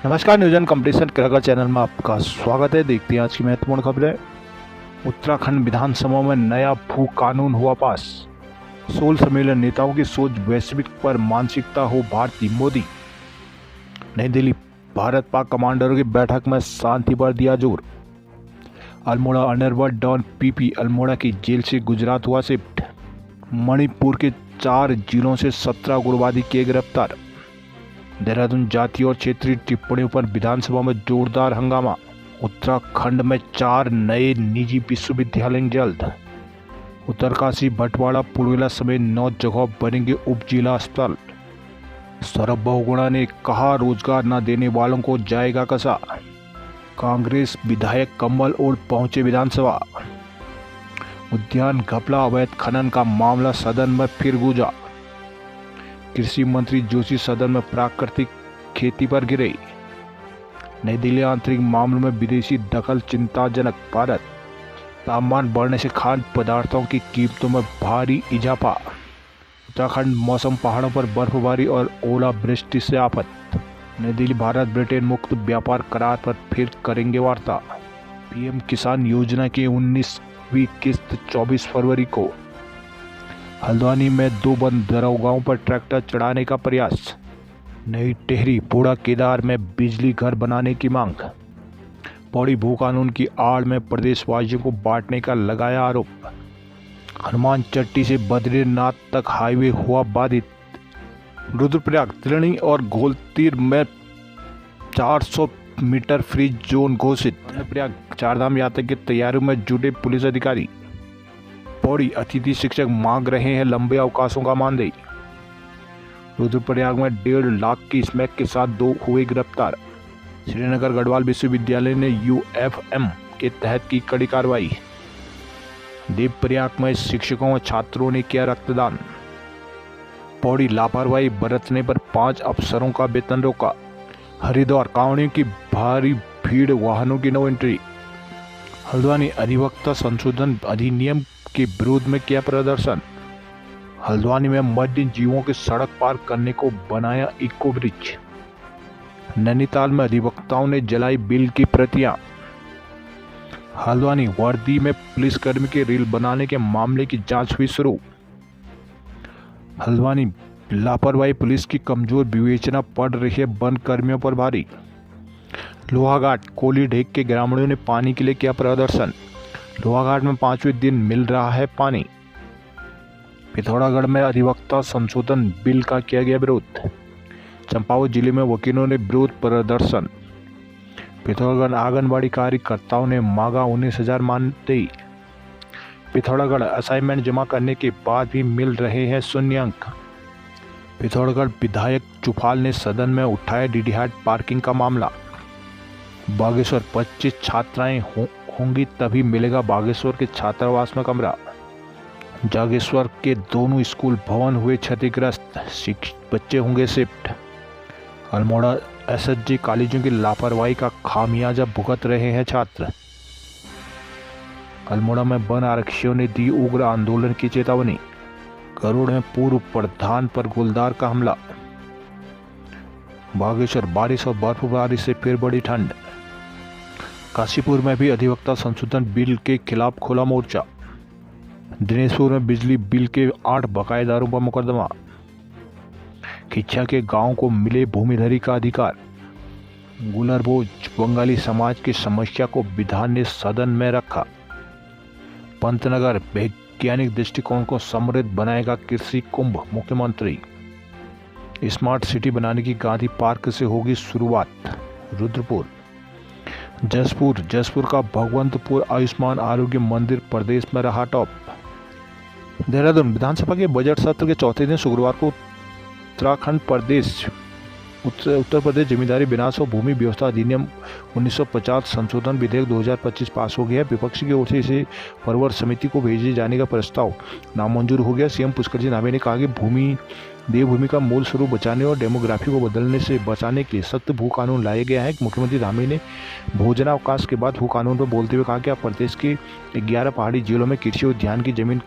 नमस्कार, न्यूजन competition cricket channel में आपका स्वागत है। देखते हैं आज की महत्वपूर्ण खबरें। उत्तराखंड विधानसभा में नया भू कानून हुआ पास। 16 सम्मेलन नेताओं की सोच वैश्विक पर मानसिकता हो भारतीय मोदी। नई दिल्ली, भारत पाक कमांडरों की बैठक में शांति पर दिया जोर। Almora underworld don PP Almora की जेल से गुजरात हुआ शिफ्ट। मणिपुर के 4 जिलों से 17 उग्रवादी किए गिरफ्तार। देहरादून जाति और क्षेत्रीय टिप्पणियों पर विधानसभा में जोरदार हंगामा। उत्तराखंड में 4 नए निजी विश्वविद्यालय जल्द। उत्तरकाशी, बटवाड़ा, पुरवेला समेत 9 जगहों बनेंगे उप जिला अस्पताल। सौरभ बहुगुणा ने कहा, रोजगार न देने वालों को जाएगा कसा। कांग्रेस विधायक कम्बल ओढ़ पहुंचे विधानसभा। उद्यान घपला अवैध खनन का मामला सदन में फिर गूंजा। कृषि मंत्री जोशी सदन में प्राकृतिक खेती पर गिरे। नई दिल्ली, आंतरिक मामलों में विदेशी दखल चिंताजनक। भारत, तापमान बढ़ने से खाद्य पदार्थों की कीमतों में भारी इजाफा। उत्तराखंड, मौसम, पहाड़ों पर बर्फबारी और ओलावृष्टि से आफत। नई दिल्ली, भारत ब्रिटेन मुक्त व्यापार करार पर फिर करेंगे वार्ता। पीएम किसान योजना की 19वीं किस्त 24 फरवरी को। हल्द्वानी में 2 बंद दरोगाओं पर ट्रैक्टर चढ़ाने का प्रयास। नई टिहरी, बूढ़ा केदार में बिजली घर बनाने की मांग। पौड़ी भू कानून की आड़ में प्रदेशवासियों को बांटने का लगाया आरोप। हनुमान चट्टी से बद्रीनाथ तक हाईवे हुआ बाधित। रुद्रप्रयाग, त्रिणी और घोलतीर में 400 मीटर फ्री जोन घोषित। रुद्रप्रयाग चारधाम यात्रा की तैयारियों में जुटे पुलिस अधिकारी। पौड़ी, अतिथि शिक्षक मांग रहे हैं लंबे अवकाशों का मानदेय। रुद्रप्रयाग में 1.5 लाख की स्मैक के साथ 2 हुए गिरफ्तार। श्रीनगर गढ़वाल विश्वविद्यालय ने यूएफएम के तहत की कड़ी कार्रवाई। देवप्रयाग में शिक्षकों व छात्रों ने किया रक्तदान। पौड़ी, लापरवाही बरतने पर 5 अफसरों का वेतन रोका। हरिद्वार, कांवड़ियों की भारी भीड़, वाहनों की नो एंट्री। हल्द्वानी, अधिवक्ता संशोधन अधिनियम के विरोध में किया प्रदर्शन। हल्द्वानी में वन्य जीवों के सड़क पार करने को बनाया इको ब्रिज। नैनीताल में अधिवक्ताओं ने जलाई बिल की प्रतियां। हल्द्वानी, वर्दी में पुलिसकर्मी के रील बनाने के मामले की जांच हुई शुरू। हल्द्वानी, लापरवाही पुलिस की कमजोर विवेचना पड़ रही है वन कर्मियों पर भारी। लोहाघाट, कोली ढेक के ग्रामीणों ने पानी के लिए किया प्रदर्शन। लोहाघाट में 5वें दिन मिल रहा है पानी। पिथौरागढ़ में अधिवक्ता संशोधन बिल का किया गया विरोध। चंपावत जिले में वकीलों ने विरोध प्रदर्शन। पिथौरागढ़ आंगनबाड़ी कार्यकर्ताओं ने मांगा 19,000 मानदेय। पिथौरागढ़, असाइनमेंट जमा करने के बाद भी मिल रहे हैं शून्य अंक। पिथौरागढ़ विधायक चुफाल ने सदन में उठाया डीडीहाट पार्किंग का मामला। बागेश्वर, 25 छात्राएं होंगी तभी मिलेगा बागेश्वर के छात्रावास में कमरा। जागेश्वर के दोनों स्कूल भवन हुए क्षतिग्रस्त, बच्चे होंगे शिफ्ट। अल्मोड़ा, एसएसजी कॉलेजों की लापरवाही का खामियाजा भुगत रहे हैं छात्र। अल्मोड़ा में वन आरक्षियों ने दी उग्र आंदोलन की चेतावनी। गरुड़ में पूर्व प्रधान पर गुलदार का हमला। बागेश्वर, बारिश और बर्फबारी से फिर बढ़ी ठंड। काशीपुर में भी अधिवक्ता संशोधन बिल के खिलाफ खुला मोर्चा। दिनेशपुर में बिजली बिल के 8 बकायेदारों पर मुकदमा। खिच्चा के गांव को मिले भूमिधरी का अधिकार। गुलरबोझ, बंगाली समाज की समस्या को विधान ने सदन में रखा। पंतनगर, वैज्ञानिक दृष्टिकोण को समृद्ध बनाएगा कृषि कुंभ, मुख्यमंत्री। स्मार्ट सिटी बनाने की गांधी पार्क से होगी शुरुआत। रुद्रपुर, जसपुर का भगवंतपुर आयुष्मान आरोग्य मंदिर प्रदेश में रहा टॉप। देहरादून, विधानसभा के बजट सत्र के चौथे दिन शुक्रवार को उत्तर प्रदेश जमींदारी विनाश और भूमि व्यवस्था अधिनियम 1950 संशोधन विधेयक 2025 पास हो गया। विपक्ष की ओर से इसे परवर समिति को भेजे जाने का प्रस्ताव नामंजूर हो गया। सीएम पुष्कर सिंह धामी ने कहा कि देवभूमि का मूल स्वरूप बचाने और डेमोग्राफी को बदलने से बचाने के लिए सख्त भू कानून लाया गया है। मुख्यमंत्री धामी ने भोजनावकाश के बाद भू कानून पर बोलते हुए कहा कि अब प्रदेश के 11 पहाड़ी जिलों में कृषि उद्यान की जमीन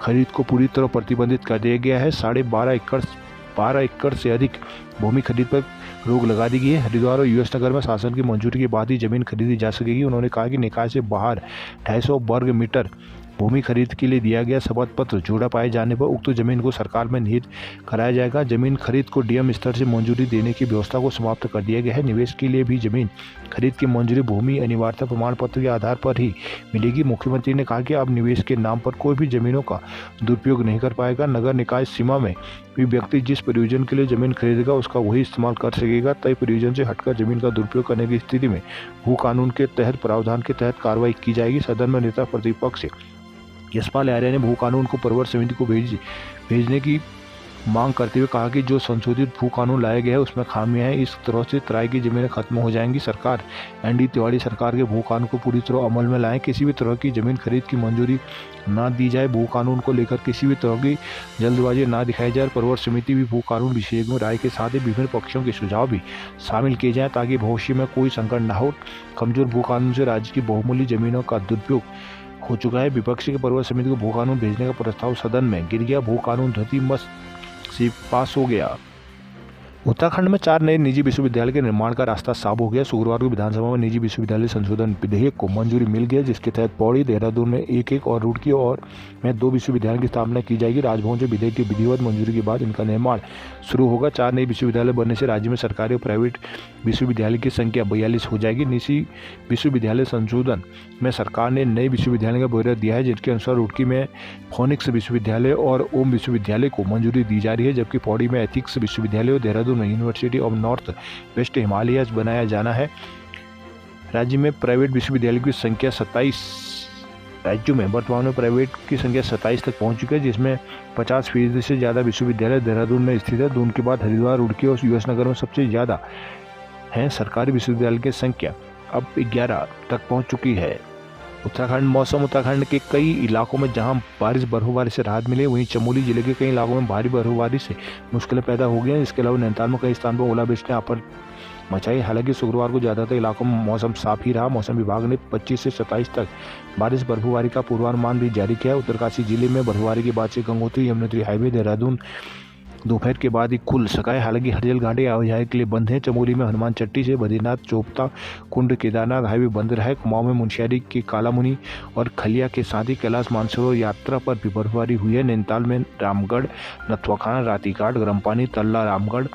खरीद को पूरी तरह प्रतिबंधित कर दिया गया है। 12.5 एकड़ से अधिक भूमि खरीद पर रोक लगा दी गई है। हरिद्वार और यूएस नगर में शासन की मंजूरी के बाद ही जमीन खरीदी जा सकेगी। उन्होंने कहा कि निकाय से बाहर 250 वर्ग मीटर भूमि खरीद के लिए दिया गया शपथ पत्र झूठा पाए जाने पर उक्त जमीन को सरकार में निहित कराया जाएगा। जमीन खरीद को डीएम स्तर से मंजूरी देने की व्यवस्था को समाप्त कर दिया गया है। निवेश के लिए भी जमीन खरीद की मंजूरी भूमि अनिवार्यता प्रमाण पत्र के आधार पर ही मिलेगी। मुख्यमंत्री ने कहा कि अब निवेश के नाम पर कोई भी जमीनों का दुरुपयोग नहीं कर पाएगा। नगर निकाय सीमा में भी व्यक्ति जिस प्रयोजन के लिए जमीन खरीदेगा उसका वही इस्तेमाल कर सकेगा। तय प्रयोजन से हटकर जमीन का दुरुपयोग करने की स्थिति में भू कानून के तहत प्रावधान के तहत कार्रवाई की जाएगी। सदन में नेता प्रतिपक्ष यशपाल आर्य ने भू कानून को प्रवर समिति को भेजने की मांग करते हुए कहा कि जो संशोधित भू कानून लाया गया है उसमें खामियां हैं। इस तरह से तराई की जमीनें खत्म हो जाएंगी। सरकार एनडी तिवारी सरकार के भू कानून को पूरी तरह अमल में लाएं। किसी भी तरह की जमीन खरीद की मंजूरी ना दी जाए। भू कानून को लेकर किसी भी तरह की जल्दबाजी ना दिखाई जाए। प्रवर समिति भी भू कानून विशेषज्ञों राय के साथ ही विभिन्न पक्षों के सुझाव भी शामिल किए जाएँ ताकि भविष्य में कोई संकट न हो। कमजोर भू कानून से राज्य की बहुमूल्य जमीनों का दुरुपयोग हो चुका है। विपक्ष के पर्वत समिति को भू कानून भेजने का प्रस्ताव सदन में गिर गया। भू कानून ध्वनिमत से पास हो गया। उत्तराखंड में 4 नए निजी विश्वविद्यालय के निर्माण का रास्ता साफ हो गया। शुक्रवार को विधानसभा में निजी विश्वविद्यालय संशोधन विधेयक को मंजूरी मिल गई, जिसके तहत पौड़ी, देहरादून में 1 और रुड़की और में 2 विश्वविद्यालयों की स्थापना की जाएगी। राजभवन से विधेयक की विधिवत मंजूरी के बाद इनका निर्माण शुरू होगा। 4 नए विश्वविद्यालय बनने से राज्य में सरकारी और प्राइवेट विश्वविद्यालय की संख्या 42 हो जाएगी। निजी विश्वविद्यालय संशोधन में सरकार ने नए विश्वविद्यालय का ब्यौरा दिया है, जिनके अनुसार रुड़की में फोनिक्स विश्वविद्यालय और ओम विश्वविद्यालय को मंजूरी दी जा रही है, जबकि पौड़ी में एथिक्स विश्वविद्यालय और देहरादून में university of north west Himalayas बनाया जाना है। राज्य में प्राइवेट विश्वविद्यालय की संख्या 27 राज्यों में वर्तमान में प्राइवेट की संख्या 27 तक पहुंच चुकी है, जिसमें 50% से ज़्यादा विश्वविद्यालय देहरादून में स्थित है। दून के बाद हरिद्वार, रुड़की और यूएस नगर में सबसे ज़्यादा हैं। सरकारी विश्वविद्यालय की संख्या अब 11 तक पहुंच चुकी है। उत्तराखंड मौसम। उत्तराखंड के कई इलाकों में जहां बारिश बर्फबारी से राहत मिली, वहीं चमोली जिले के कई इलाकों में भारी बर्फबारी से मुश्किलें पैदा हो गई हैं। इसके अलावा नैनीताल में कई स्थानों पर ओलावृष्टि ने आफत मचाई। हालांकि शुक्रवार को ज़्यादातर इलाकों में मौसम साफ ही रहा। मौसम विभाग ने 25 से 27 तक बारिश बर्फबारी का पूर्वानुमान भी जारी किया है। उत्तरकाशी जिले में बर्फबारी के बाद से गंगोत्री यमुनोत्री हाईवे देहरादून दोपहर के बाद ही खुल सका है। हालांकि हरियल घाटी आवाजाही के लिए बंद है। चमोली में हनुमान चट्टी से बद्रीनाथ, चोपता, कुंड, केदारनाथ हाईवे बंद रहा है। कुमाऊं में मुंशियारी के कालामुनि और खलिया के साथ ही कैलाश मानसरोवर यात्रा पर भी बर्फबारी हुई है। नैनीताल में रामगढ़, नथवाखाना, रातीघाट, गरमपानी, तल्ला, रामगढ़,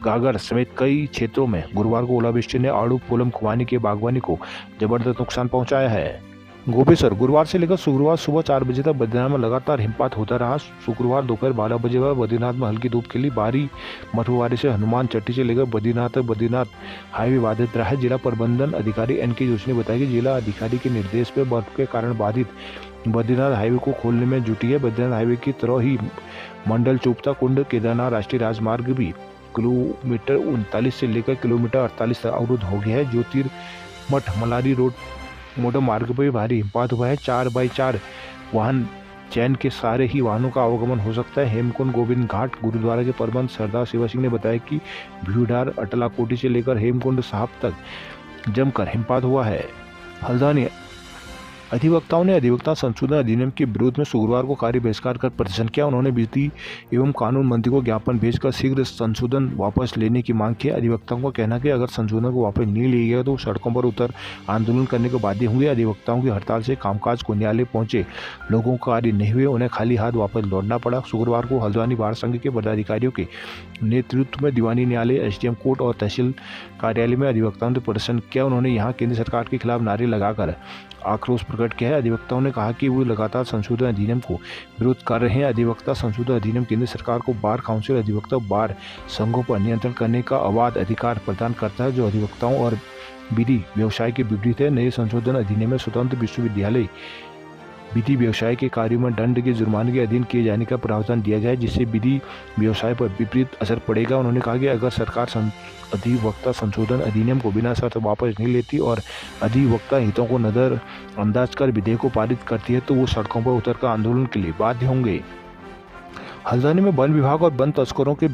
गागर समेत कई क्षेत्रों में गुरुवार को ओलावृष्टि ने आड़ू, कोलम, खुबानी के बागवानी को जबरदस्त नुकसान पहुंचाया है। गोपेश्वर। गुरुवार से लेकर शुक्रवार सुबह 4 बजे तक बद्रीनाथ में लगातार हिमपात होता रहा। शुक्रवार दोपहर 12 बजे बाद बद्रीनाथ में हल्की धूप खिली। भारी बर्फबारी से हनुमान चट्टी से लेकर बद्रीनाथ तक बद्रीनाथ हाईवे बाधित रहा है। जिला प्रबंधन अधिकारी एनके जोशी ने बताया कि जिला अधिकारी के निर्देश पर बर्फ के कारण बाधित बद्रीनाथ हाईवे को खोलने में जुटी है। बद्रीनाथ हाईवे की तरह ही मंडल, चोपता, कुंड, केदारनाथ राष्ट्रीय राजमार्ग भी किलोमीटर 39 से लेकर किलोमीटर 48 तक अवरुद्ध हो गया है। ज्योतिर्मठ मलारी रोड मोटर मार्ग पर भारी हिमपात हुआ है। 4x4 वाहन चैन के सारे ही वाहनों का आवागमन हो सकता है। हेमकुंड गोविंद घाट गुरुद्वारा के प्रबंध सरदार शिवा सिंह ने बताया कि भीड़ार, अटलाकोटी से लेकर हेमकुंड साहब तक जमकर हिमपात हुआ है। हल्द्वानी। अधिवक्ताओं ने अधिवक्ता संशोधन अधिनियम के विरोध में शुक्रवार को कार्य बहिष्कार कर प्रदर्शन किया। उन्होंने विधि एवं कानून मंत्री को ज्ञापन भेजकर शीघ्र संशोधन वापस लेने की मांग की। अधिवक्ताओं का कहना है कि अगर संशोधन को वापस नहीं लिया गया तो सड़कों पर उतर आंदोलन करने को बाध्य होंगे। अधिवक्ताओं की हड़ताल से कामकाज को न्यायालय पहुंचे लोगों का कार्य नहीं हुए, उन्हें खाली हाथ वापस लौटना पड़ा। शुक्रवार को हल्द्वानी बार संघ के पदाधिकारियों के नेतृत्व में दीवानी न्यायालय, एसडीएम कोर्ट और तहसील कार्यालय में अधिवक्ताओं ने प्रदर्शन किया। उन्होंने यहाँ केंद्र सरकार के खिलाफ नारे लगाकर आक्रोश प्रकट किया है। अधिवक्ताओं ने कहा कि वो लगातार संशोधन अधिनियम को विरोध कर रहे हैं। अधिवक्ता संशोधन अधिनियम केंद्र सरकार को बार काउंसिल, अधिवक्ता बार संघों पर नियंत्रण करने का अबाध अधिकार प्रदान करता है, जो अधिवक्ताओं और विधि व्यवसाय के विपरीत है। नए संशोधन अधिनियम में स्वतंत्र विश्वविद्यालय विधि व्यवसाय के कार्यों में दंड के जुर्माने के अधीन किए जाने का प्रावधान दिया गया है, जिससे विधि व्यवसाय पर विपरीत असर पड़ेगा। उन्होंने कहा कि अगर सरकार अधिवक्ता संशोधन अधिनियम को बिना शर्त वापस नहीं लेती और अधिवक्ता हितों को नजरअंदाज कर विधेयक को पारित करती है तो वो सड़कों पर उतरकर आंदोलन के लिए बाध्य होंगे। हल्द्वानी में वन विभाग और वन तस्करों के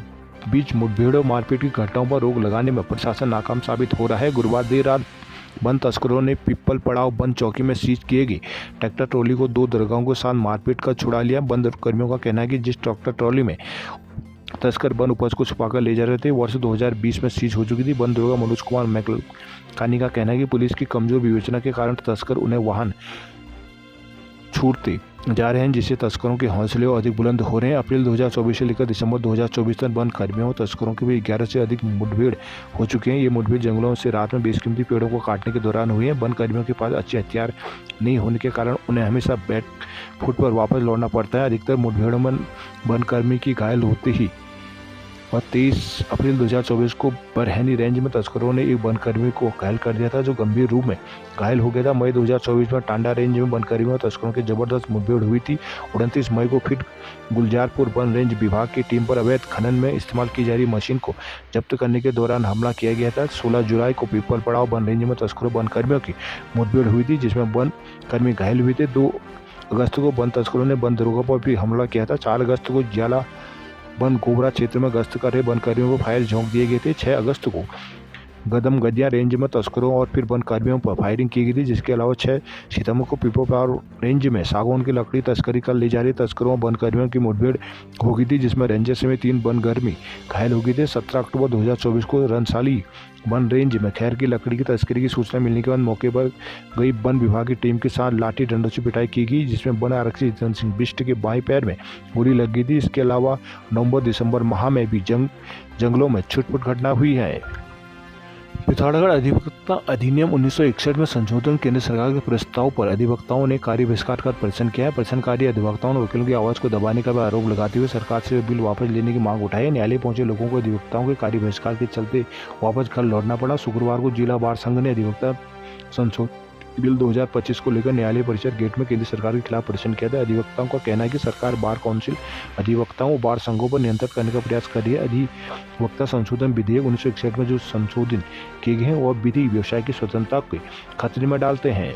बीच मुठभेड़ और मारपीट की घटनाओं पर रोक लगाने में प्रशासन नाकाम साबित हो रहा है। गुरुवार देर रात वन तस्करों ने पीपल पड़ाव वन चौकी में सीज किए गए ट्रैक्टर ट्रॉली को 2 दरगाहों के साथ मारपीट कर छुड़ा लिया। वन कर्मियों का कहना है कि जिस ट्रैक्टर ट्रॉली में तस्कर वन उपज को छुपाकर ले जा रहे थे। वर्ष 2020 में सीज हो चुकी थी। वन दरोगा मनोज कुमार मैकलानी का कहना है कि पुलिस की कमजोर विवेचना के कारण तस्कर उन्हें वाहन छूटते जा रहे हैं, जिससे तस्करों के हौसले और अधिक बुलंद हो रहे हैं। अप्रैल 2024 से लेकर दिसंबर 2024 तक वन कर्मियों और तस्करों के बीच 11 से अधिक मुठभेड़ हो चुके हैं। ये मुठभेड़ जंगलों से रात में बेशकीमती पेड़ों को काटने के दौरान हुई है। वन कर्मियों के पास अच्छे हथियार नहीं होने के कारण उन्हें हमेशा बैक फुट पर वापस लौटना पड़ता है। अधिकतर मुठभेड़ों में वन कर्मी की घायल होते ही और 23 अप्रैल 2024 को बरहनी रेंज में तस्करों ने एक वनकर्मी को घायल कर दिया था, जो गंभीर रूप में घायल हो गया था। मई 2024 में टांडा रेंज में वनकर्मियों और तस्करों की जबरदस्त मुठभेड़ हुई थी। 29 मई को फिर गुलजारपुर वन रेंज विभाग की टीम पर अवैध खनन में इस्तेमाल की जा रही मशीन को जब्त करने के दौरान हमला किया गया था। 16 जुलाई को पीपल पड़ाव वन रेंज में तस्करों वनकर्मियों की मुठभेड़ हुई थी, जिसमें वन कर्मी घायल हुए थे। 2 अगस्त को वन तस्करों ने वन दरोगा पर भी हमला किया था। 4 अगस्त को जाला वन गोबरा क्षेत्र में गश्त कर रहे वनकर्मियों को फायर झोंक दिए गए थे। 6 अगस्त को गदम गदिया रेंज में तस्करों और फिर वनकर्मियों पर फायरिंग की गई थी, जिसके अलावा 6 सितंबर को पीपल रेंज में सागौन की लकड़ी तस्करी कर ले जा रही तस्करों और वनकर्मियों की मुठभेड़ हो गई थी, जिसमें रेंजर समेत 3 वनकर्मी घायल हो गए थे। 17 अक्टूबर 2024 को रनसाली वन रेंज में खैर की लकड़ी की तस्करी की सूचना मिलने के बाद मौके पर गई वन विभाग की टीम के साथ लाठी डंडों से पिटाई की गई, जिसमें वन आरक्षी जितेंद्र सिंह बिष्ट के बाएं पैर में गोली लग गई थी। इसके अलावा नवंबर दिसंबर माह में भी जंगलों में छुटपुट घटना हुई है। पिथौरागढ़ अधिवक्ता अधिनियम 1961 में संशोधन केंद्र सरकार के प्रस्ताव पर अधिवक्ताओं ने कार्य बहिष्कार कर प्रदर्शन किया है। प्रदर्शनकारी अधिवक्ताओं ने वकीलों की आवाज को दबाने का भी आरोप लगाते हुए सरकार से बिल वापस लेने की मांग उठाई है। न्यायालय पहुंचे लोगों को अधिवक्ताओं के कार्य बहिष्कार के चलते वापस घर लौटना पड़ा। शुक्रवार को जिला बार संघ ने अधिवक्ता संशोधन बिल 2025 को लेकर न्यायालय परिसर गेट में केंद्र सरकार के खिलाफ प्रदर्शन किया था। अधिवक्ताओं का कहना है कि सरकार बार काउंसिल अधिवक्ताओं और बार संघों पर नियंत्रण करने का प्रयास कर रही है। अधिवक्ता संशोधन विधेयक 1961 में जो संशोधन किए गए हैं वह विधि व्यवसाय की स्वतंत्रता को खतरे में डालते हैं।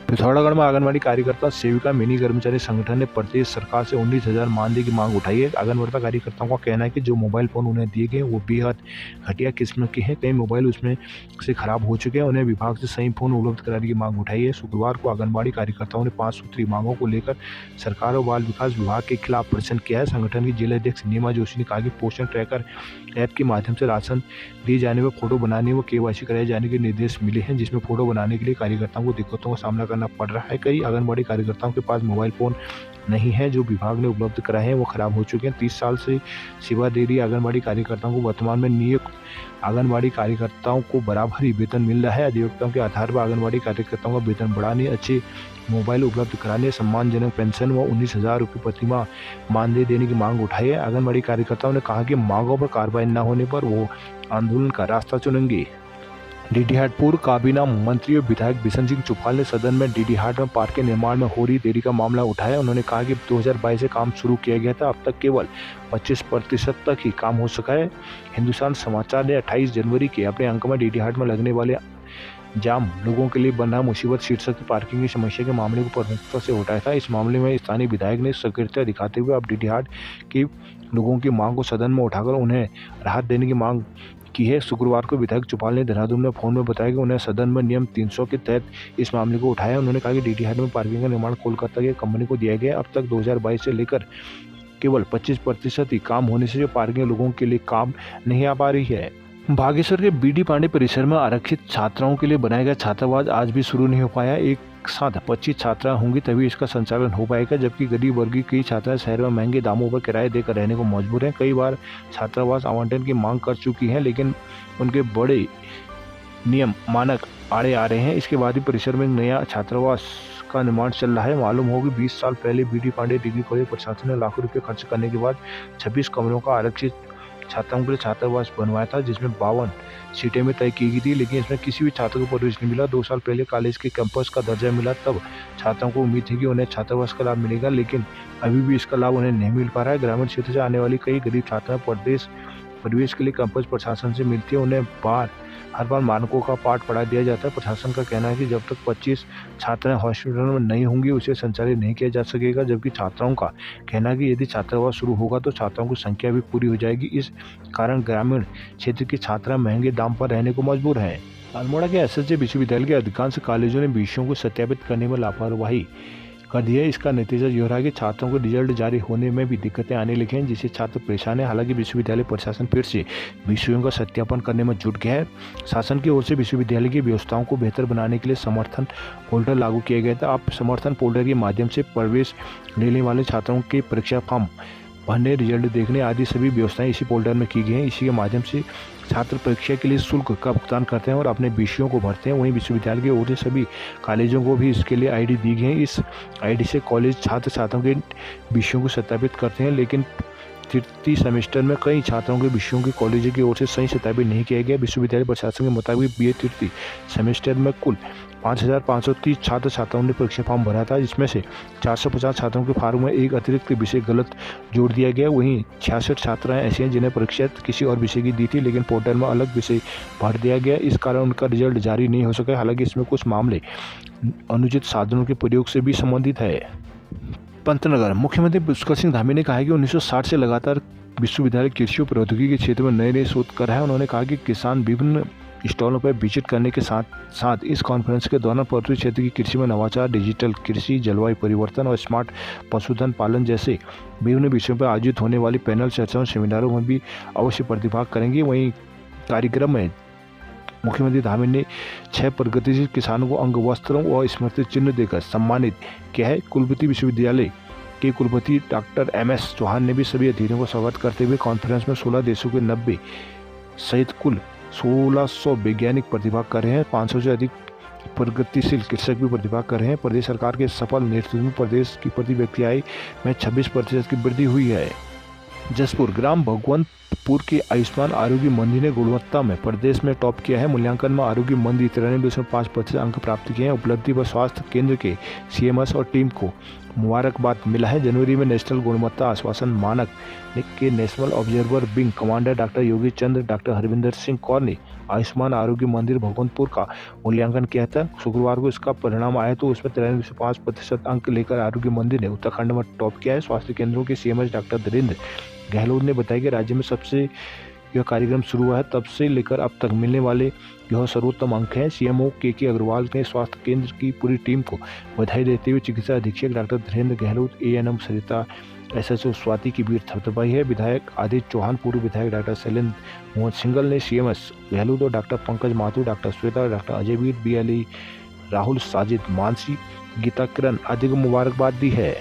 पिथौरागढ़ में आंगनबाड़ी कार्यकर्ता सेविका मिनी कर्मचारी संगठन ने प्रदेश सरकार से 19,000 मानदेय की मांग उठाई है। आंगनबाड़ी कार्यकर्ताओं का कहना है कि जो मोबाइल फोन उन्हें दिए गए वो बेहद घटिया किस्म के हैं। कई मोबाइल उसमें से खराब हो चुके हैं। उन्हें विभाग से सही फोन उपलब्ध कराने की मांग उठाई है। शुक्रवार को आंगनबाड़ी कार्यकर्ताओं ने 5 सूत्री मांगों को लेकर सरकार और बाल विकास विभाग के खिलाफ प्रदर्शन किया है। संगठन की जिला अध्यक्ष नीमा जोशी ने कहा कि पोषण ट्रैकर ऐप के माध्यम से राशन दिए जाने व फोटो बनाने व केवाईसी कराए जाने के निर्देश मिले हैं, जिसमें फोटो बनाने के लिए कार्यकर्ताओं को दिक्कतों का सामना करना पड़ रहा है। कई आंगनबाड़ी कार्यकर्ताओं के पास मोबाइल फोन नहीं है, जो विभाग ने उपलब्ध कराए हैं वो खराब हो चुके हैं। 30 साल से सेवा दे रही आंगनबाड़ी कार्यकर्ताओं को वर्तमान में नियुक्त आंगनबाड़ी कार्यकर्ताओं को बराबर ही वेतन मिल रहा है। अधिवक्ताओं के आधार पर आंगनबाड़ी कार्यकर्ताओं का वेतन बढ़ाने, अच्छे मोबाइल उपलब्ध कराने, सम्मानजनक पेंशन व 19,000 रुपये प्रतिमाह मानदेय देने की मांग उठाई है। आंगनबाड़ी कार्यकर्ताओं ने कहा कि मांगों पर कार्रवाई न होने पर वो आंदोलन का रास्ता चुनेंगे। डीडीहाट पूर्व काबीना मंत्री और विधायक बिशन सिंह चुफाल ने सदन में डीडीहाट में पार्क के निर्माण में हो रही देरी का मामला उठाया। उन्होंने कहा कि 2022 से काम शुरू किया गया था, अब तक केवल 25% तक ही काम हो सका है। हिंदुस्तान समाचार ने 28 जनवरी के अपने अंक में डीडीहाट में लगने वाले जाम लोगों के लिए बना मुसीबत शीर्षक से पार्किंग की समस्या के मामले को प्रमुखता से उठाया था। इस मामले में स्थानीय विधायक ने सक्रियता दिखाते हुए अब डीडीहाट के लोगों की मांग को सदन में उठाकर उन्हें राहत देने की मांग की है। शुक्रवार को विधायक चुफाल ने देहरादून में फोन में बताया कि उन्हें सदन में नियम 300 के तहत इस मामले को उठाया। उन्होंने कहा कि डीडीहाट में पार्किंग का निर्माण कोलकाता की कंपनी को दिया गया। अब तक 2022 से लेकर केवल 25% ही काम होने से जो पार्किंग लोगों के लिए काम नहीं आ पा रही है। बागेश्वर के बीडी पांडे परिसर में आरक्षित छात्राओं के लिए बनाया गया छात्रावास आज भी शुरू नहीं हो पाया। एक साथ 25 छात्राएं होंगी तभी इसका संचालन हो पाएगा, जबकि गरीब वर्ग की कई छात्राएं शहर में महंगे दामों पर किराए देकर रहने को मजबूर हैं। कई बार छात्रावास आवंटन की मांग कर चुकी हैं, लेकिन उनके बड़े नियम मानक आड़े आ रहे हैं। इसके बाद ही परिसर में नया छात्रावास का निर्माण चल रहा है। मालूम हो कि 20 साल पहले बीडी पांडे डिग्री कॉलेज प्रशासन ने लाखों रुपये खर्च करने के बाद 26 कमरों का आरक्षित छात्राओं के लिए छात्रावास बनवाया था, जिसमें 52 सीटें में तय की गई थी, लेकिन इसमें किसी भी छात्र को प्रवेश नहीं मिला। 2 साल पहले कॉलेज के कैंपस का दर्जा मिला, तब छात्रों को उम्मीद थी कि उन्हें छात्रावास का लाभ मिलेगा, लेकिन अभी भी इसका लाभ उन्हें नहीं मिल पा रहा है। ग्रामीण क्षेत्र से आने वाली कई गरीब छात्राएं प्रवेश के लिए कैंपस प्रशासन से मिलती है, उन्हें हर बार मानकों का पाठ पढ़ा दिया जाता है। प्रशासन का कहना है कि जब तक 25 छात्राएं हॉस्पिटल में नहीं होंगी उसे संचालित नहीं किया जा सकेगा, जबकि छात्राओं का कहना है कि यदि छात्रावास शुरू होगा तो छात्राओं की संख्या भी पूरी हो जाएगी। इस कारण ग्रामीण क्षेत्र की छात्राएं महंगे दाम पर रहने को मजबूर हैं। अल्मोड़ा के एसएसजे विश्वविद्यालय के अधिकांश कॉलेजों ने विषयों को सत्यापित करने में लापरवाही कर दिया है। इसका नतीजा ये हो रहा है कि छात्रों को रिजल्ट जारी होने में भी दिक्कतें आने लगी हैं, जिससे छात्र परेशान है। हालांकि विश्वविद्यालय प्रशासन फिर से विषयों का सत्यापन करने में जुट गया है। शासन की ओर से विश्वविद्यालय की व्यवस्थाओं को बेहतर बनाने के लिए समर्थन पोर्टल लागू किया गया था। अब समर्थन पोर्टल के माध्यम से प्रवेश लेने वाले छात्रों के परीक्षा फॉर्म भरने, रिजल्ट देखने आदि सभी व्यवस्थाएं इसी पोर्टल में की गई हैं। इसी के माध्यम से छात्र परीक्षा के लिए शुल्क का भुगतान करते हैं और अपने विषयों को भरते हैं। वहीं विश्वविद्यालय की ओर से सभी कॉलेजों को भी इसके लिए आईडी दी गई है। इस आईडी से कॉलेज छात्रों के विषयों को सत्यापित करते हैं, लेकिन तृतीय सेमेस्टर में कई छात्रों के विषयों की कॉलेज की ओर से सही सत्यापित नहीं किया गया। विश्वविद्यालय प्रशासन के मुताबिक बीए तृतीय सेमेस्टर में कुल 5,530 छात्र छात्राओं ने परीक्षा फॉर्म भरा था, जिसमें से 450 छात्रों के फॉर्म में एक अतिरिक्त विषय गलत जोड़ दिया गया। वहीं 66 छात्राएं ऐसी हैं जिन्हें परीक्षा किसी और विषय की दी थी, लेकिन पोर्टल में अलग विषय भर दिया गया। इस कारण उनका रिजल्ट जारी नहीं हो सका। हालांकि इसमें कुछ मामले अनुचित साधनों के प्रयोग से भी संबंधित है। पंतनगर मुख्यमंत्री पुष्कर सिंह धामी ने कहा है कि 1960 से लगातार विश्वविद्यालय कृषि और प्रौद्योगिकी के क्षेत्र में नए नए शोध कर रहा है। उन्होंने कहा कि किसान विभिन्न स्टॉलों पर विजिट करने के साथ साथ इस कॉन्फ्रेंस के दौरान पर्वतीय क्षेत्र की कृषि में नवाचार, डिजिटल कृषि, जलवायु परिवर्तन और स्मार्ट पशुधन पालन जैसे विभिन्न विषयों पर आयोजित होने वाली पैनल चर्चाओं, सेमिनारों में भी अवश्य प्रतिभाग करेंगे। वहीं कार्यक्रम में मुख्यमंत्री धामी ने 6 प्रगतिशील किसानों को अंग वस्त्रों और स्मृति चिन्ह देकर सम्मानित किया है। कुलपति विश्वविद्यालय के कुलपति डॉक्टर MS चौहान ने भी सभी अतिथियों को स्वागत करते हुए कॉन्फ्रेंस में 16 देशों के 90 सहित कुल 1600 वैज्ञानिक प्रतिभाग कर रहे हैं। 500 से अधिक प्रगतिशील कृषक भी प्रतिभाग कर रहे हैं। प्रदेश सरकार के सफल नेतृत्व में प्रदेश की प्रति व्यक्ति आय में 26% की वृद्धि हुई है। जसपुर ग्राम भगवंतपुर के आयुष्मान आरोग्य मंदिर ने गुणवत्ता में प्रदेश में टॉप किया है। मूल्यांकन में आरोग्य मंदिर 93.5% अंक प्राप्त किए हैं। उपलब्धि पर स्वास्थ्य केंद्र के CMS और टीम को मुबारकबाद मिला है। जनवरी में नेशनल गुणवत्ता आश्वासन मानक के national observer wing commander doctor Yogesh Chandra, doctor Harvinder Singh Kaur ने आयुष्मान आरोग्य मंदिर भगवंतपुर का मूल्यांकन किया था। शुक्रवार को इसका परिणाम आया तो उसमें 93.5% अंक लेकर आरोग्य मंदिर ने उत्तराखंड में टॉप किया है। स्वास्थ्य केंद्रों के CMS डॉक्टर धीरेन्द्र गहलोत ने बताया कि राज्य में सबसे यह कार्यक्रम शुरू हुआ है तब से लेकर अब तक मिलने वाले यह सर्वोत्तम अंक हैं। CMO KK अग्रवाल ने स्वास्थ्य केंद्र की पूरी टीम को बधाई देते हुए चिकित्सा अधीक्षक doctor Dhirendra Gehlot, ANM Sarita, SHO Swati की बीर थपथपाई है। विधायक आदित्य चौहान, पूर्व विधायक डॉक्टर शैलेंद्र मोहन सिंगल ने CMS गहलोत और doctor Pankaj Mathur, doctor Shweta, doctor Ajay Veer, BLE Rahul, Sajid, Mansi, Geeta Kiran आदि को मुबारकबाद दी है।